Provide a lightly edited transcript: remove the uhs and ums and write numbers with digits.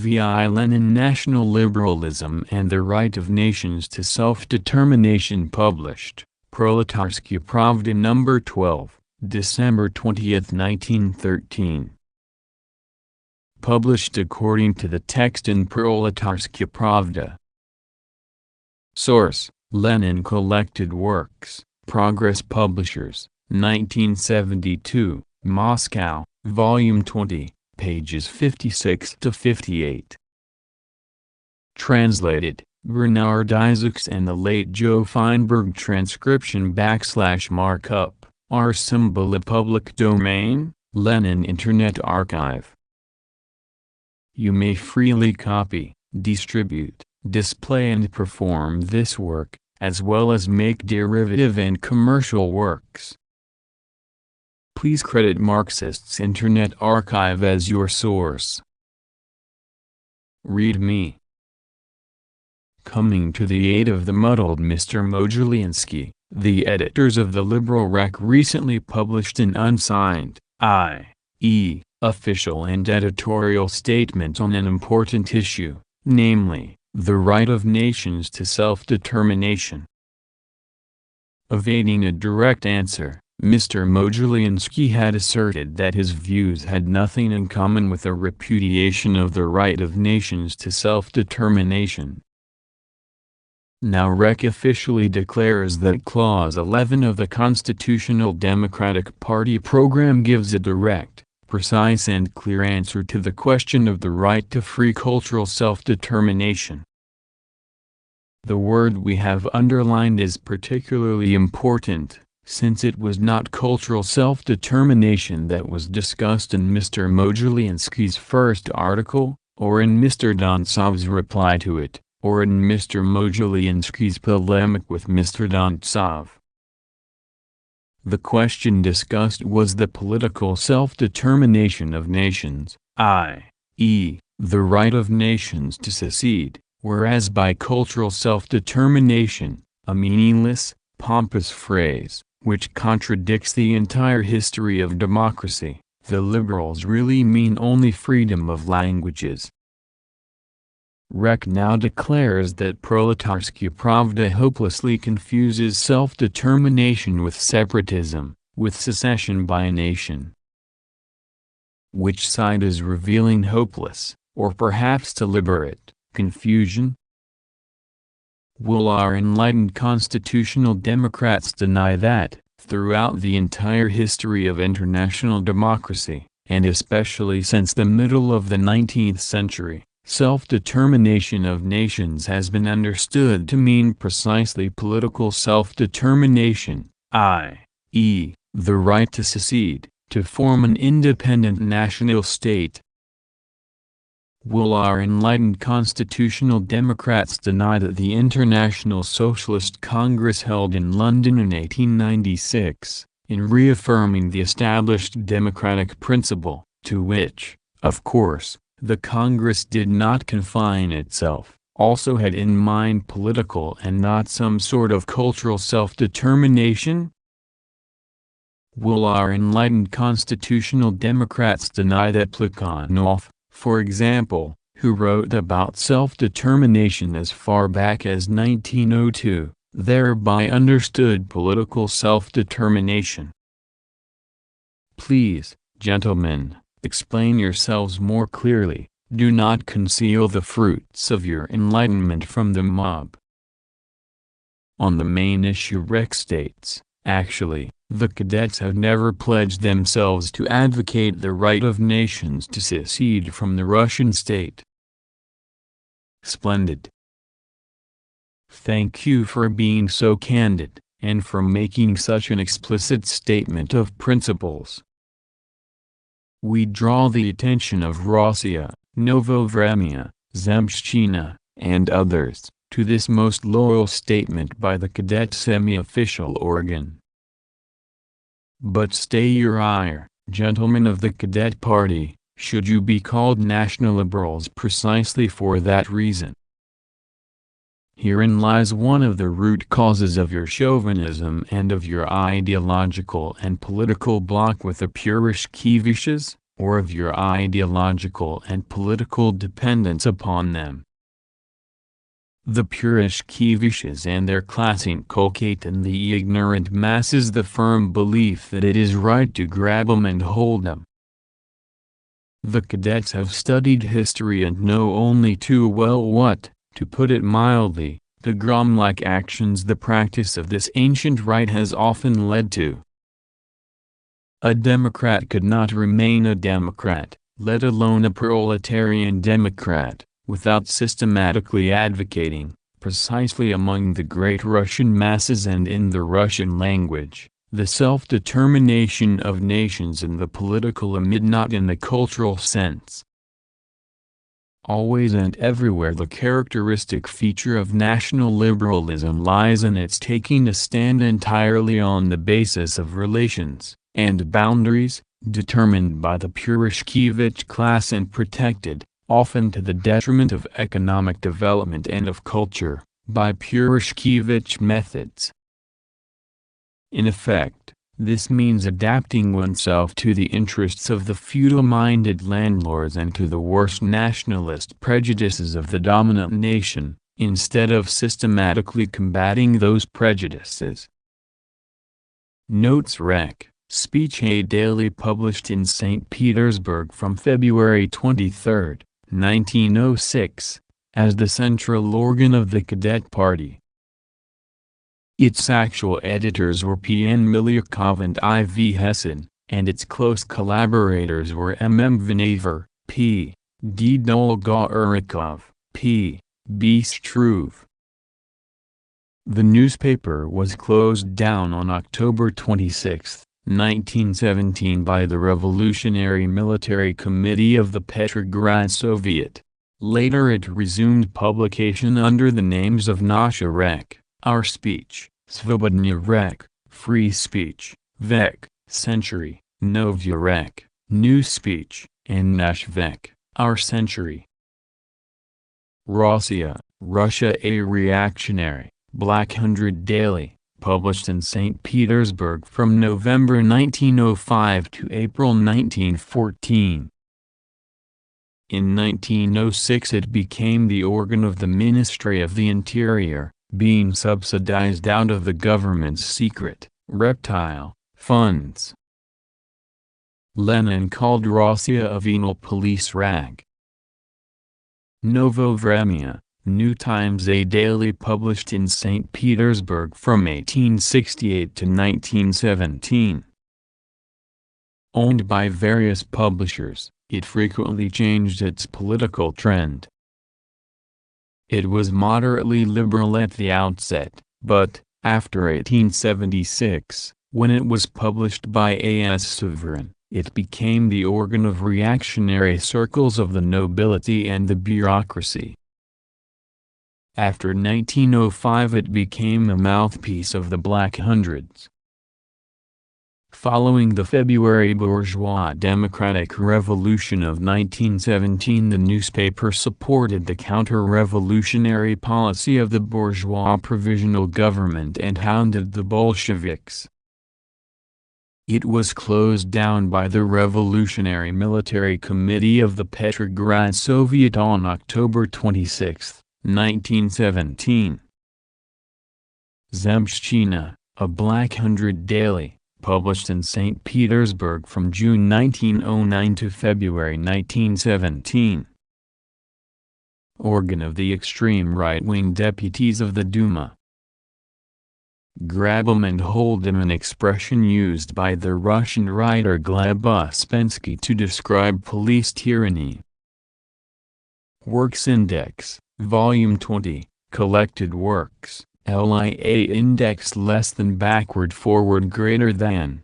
V.I. Lenin, National-Liberalism and the Right of Nations to Self-Determination, published, Proletarsky Pravda No. 12, December 20, 1913. Published according to the text in Proletarsky Pravda. Source: Lenin Collected Works, Progress Publishers, 1972, Moscow, Volume 20, pages 56 to 58. Translated, Bernard Isaacs and the late Joe Feinberg. Transcription / markup, R symbol. Public domain, Lenin Internet Archive. You may freely copy, distribute, display and perform this work, as well as make derivative and commercial works. Please credit Marxist's Internet Archive as your source. Read me. Coming to the aid of the muddled Mr. Mojulinsky, the editors of the Liberal Rec recently published an unsigned, i.e., official and editorial statement on an important issue, namely, the right of nations to self-determination. Evading a direct answer, Mr. Mojulinsky had asserted that his views had nothing in common with a repudiation of the right of nations to self-determination. Now Rec officially declares that Clause 11 of the Constitutional Democratic Party program gives a direct, precise and clear answer to the question of the right to free cultural self-determination. The word we have underlined is particularly important, since it was not cultural self-determination that was discussed in Mr. Mojulinsky's first article, or in Mr. Dontsov's reply to it, or in Mr. Mojulinsky's polemic with Mr. Dontsov. The question discussed was the political self-determination of nations, i.e., the right of nations to secede, whereas by cultural self-determination, a meaningless, pompous phrase, which contradicts the entire history of democracy, the liberals really mean only freedom of languages. Rec now declares that Proletarsky Pravda hopelessly confuses self-determination with separatism, with secession by a nation. Which side is revealing hopeless, or perhaps deliberate, confusion? Will our enlightened constitutional Democrats deny that, throughout the entire history of international democracy, and especially since the middle of the 19th century, self-determination of nations has been understood to mean precisely political self-determination, i.e., the right to secede, to form an independent national state? Will our enlightened constitutional Democrats deny that the International Socialist Congress held in London in 1896, in reaffirming the established democratic principle, to which, of course, the Congress did not confine itself, also had in mind political and not some sort of cultural self-determination? Will our enlightened constitutional Democrats deny that Plekhanov, for example, who wrote about self-determination as far back as 1902, thereby understood political self-determination? Please, gentlemen, explain yourselves more clearly, do not conceal the fruits of your enlightenment from the mob. On the main issue Rec states, actually, the cadets have never pledged themselves to advocate the right of nations to secede from the Russian state. Splendid. Thank you for being so candid, and for making such an explicit statement of principles. We draw the attention of Rossiya, Novovremya, Zemshchina, and others, to this most loyal statement by the cadet semi-official organ. But stay your ire, gentlemen of the cadet party, should you be called National Liberals precisely for that reason. Herein lies one of the root causes of your chauvinism and of your ideological and political block with the Purishkeviches, or of your ideological and political dependence upon them. The Purishkevishes and their class inculcate in the ignorant masses the firm belief that it is right to grab 'em and hold 'em. The cadets have studied history and know only too well what, to put it mildly, pogrom-like actions the practice of this ancient rite has often led to. A Democrat could not remain a Democrat, let alone a proletarian Democrat, without systematically advocating, precisely among the great Russian masses and in the Russian language, the self-determination of nations in the political amid not in the cultural sense. Always and everywhere the characteristic feature of national liberalism lies in its taking a stand entirely on the basis of relations and boundaries, determined by the Purishkevich class and protected, often to the detriment of economic development and of culture, by Purishkevich methods. In effect, this means adapting oneself to the interests of the feudal-minded landlords and to the worst nationalist prejudices of the dominant nation, instead of systematically combating those prejudices. Notes Rec. Speech A daily published in St. Petersburg from February 23, 1906, as the central organ of the Cadet Party. Its actual editors were P. N. Milyakov and I. V. Hessen, and its close collaborators were M. M. Vinaver, P. D. Dolgorukov, P. B. Struve. The newspaper was closed down on October 26, 1917 by the Revolutionary Military Committee of the Petrograd Soviet. Later it resumed publication under the names of Nasha Rek, Our Speech, Svobodnya Rek, Free Speech, Vek, Century, Novya Rek, New Speech, and Nash Vek, Our Century. Russia, a Reactionary, Black Hundred Daily, published in St. Petersburg from November 1905 to April 1914. In 1906 it became the organ of the Ministry of the Interior, being subsidized out of the government's secret, reptile, funds. Lenin called Russia a venal police rag. Novovremya, New Times A daily published in St. Petersburg from 1868 to 1917. Owned by various publishers, it frequently changed its political trend. It was moderately liberal at the outset, but, after 1876, when it was published by A.S. Sovereign, it became the organ of reactionary circles of the nobility and the bureaucracy. After 1905 it became a mouthpiece of the Black Hundreds. Following the February bourgeois democratic revolution of 1917, the newspaper supported the counter-revolutionary policy of the bourgeois provisional government and hounded the Bolsheviks. It was closed down by the Revolutionary Military Committee of the Petrograd Soviet on October 26, 1917. Zemshchina, a Black Hundred Daily, published in St. Petersburg from June 1909 to February 1917. Organ of the extreme right-wing deputies of the Duma. Grab 'em and hold 'em, an expression used by the Russian writer Gleb Uspensky to describe police tyranny. Works Index, Volume 20, Collected Works, LIA Index less than backward forward greater than